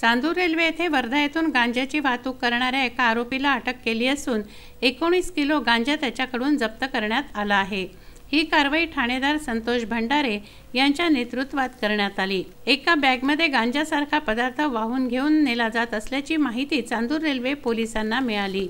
Chandur railway येथे वर्धा येथून गांजाची वाहतूक करणाऱ्या एका आरोपीला अटक केली असून 19 किलो गांजा त्याच्याकडून जप्त करण्यात आला आहे। ही कारवाई ठाणेदार संतोष भंडारे यांच्या नेतृत्वात करण्यात आली। एका बॅगमध्ये गांजासारखा पदार्थ वाहून घेऊन नेला जात असल्याची माहिती चांदूर रेल्वे पोलिसांना मिळाली।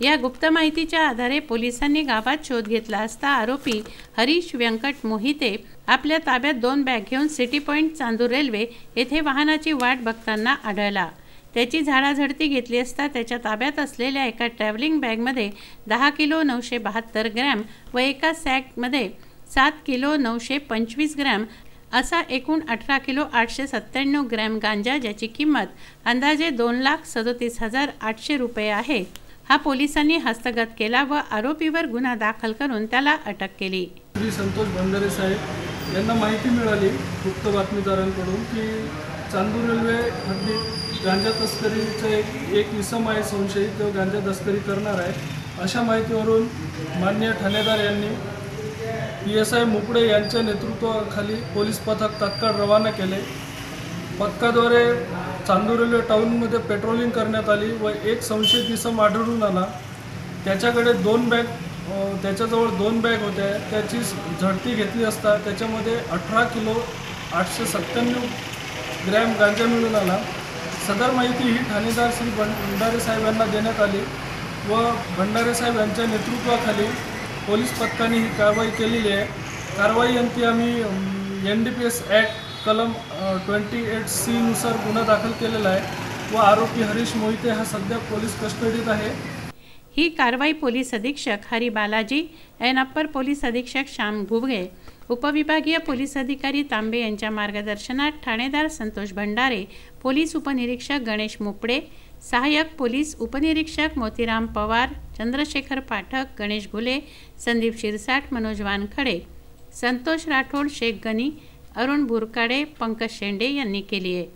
या गुप्त माहितीच्या आधारे पोलिसांनी गावात शोध घेतला असता आरोपी हरीश व्यंकट मोहिते आपल्या ताब्यात 2 बॅग घेऊन सिटी पॉइंट चांदूर रेल्वे येथे वाहनाची वाट बघताना आढळला। त्याची झाडाझडती घेतली असता त्याच्या ताब्यात असलेल्या एका ट्रॅव्हलिंग बॅगमध्ये 10 किलो 972 ग्रॅम व एका सॅकमध्ये 7 किलो 925 ग्रॅम असा एकूण 18 किलो 897 ग्रॅम गांजा, ज्याची किंमत अंदाजे 2,37,800 रुपये आहे, हा पोलिसांनी हस्तगत केला व आरोपीवर गुन्हा दाखल करून त्याला अटक केली। श्री संतोष भंडारे साहेब यांना माहिती मिळाली गुप्त बातमीदारांकडून की चांदूर रेल्वे हद्दीत गांजा तस्करीचा एक इसम आहे संशयित, तो गांजा तस्करी करणार आहे। अशा माहितीवरून माननीय ठाणेदार यांनी PSI मुकडे यांच्या नेतृत्वाखाली पोलीस पथक तात्काळ रवाना केले। पथकाद्वारे चांदूर रेल्वे टाउनमध्ये पेट्रोलिंग करण्यात आली व एक संशयित इसम आढळून आला। त्याच्याकडे त्याच्याजवळ 2 बॅग होत्या, त्याची झडती घेतली असता त्याच्यामध्ये 18 किलो 897 ग्रॅम गांजा मिळून आला। सदर माहिती ही ठाणेदार श्री भंडारे साहेब यांना देण्यात आली व भंडारे साहेब यांच्या नेतृत्वाखाली पोलीस पथकाने ही कारवाई केलेली आहे। कारवाई अंती आम्ही NDPS ॲक्ट कलम 28C नुसार गुन्हा दाखल केलेला आहे व आरोपी हरीश मोहिते हा सध्या पोलीस कस्टडीत आहे। ही कारवाई पोलीस अधीक्षक हरी बालाजी एन अप्पर पोलीस अधीक्षक श्याम घुबगे, उपविभागीय पोलीस अधिकारी तांबे यांच्या मार्गदर्शनात ठाणेदार संतोष भंडारे, पोलीस उपनिरीक्षक गणेश मुपडे, सहाय्यक पोलीस उपनिरीक्षक मोतीराम पवार, चंद्रशेखर पाठक, गणेश घुले, संदीप शिरसाट, मनोज वानखडे, संतोष राठोड, शेख गनी, अरुण बुरकाडे, पंकज शेंडे यांनी केली आहे।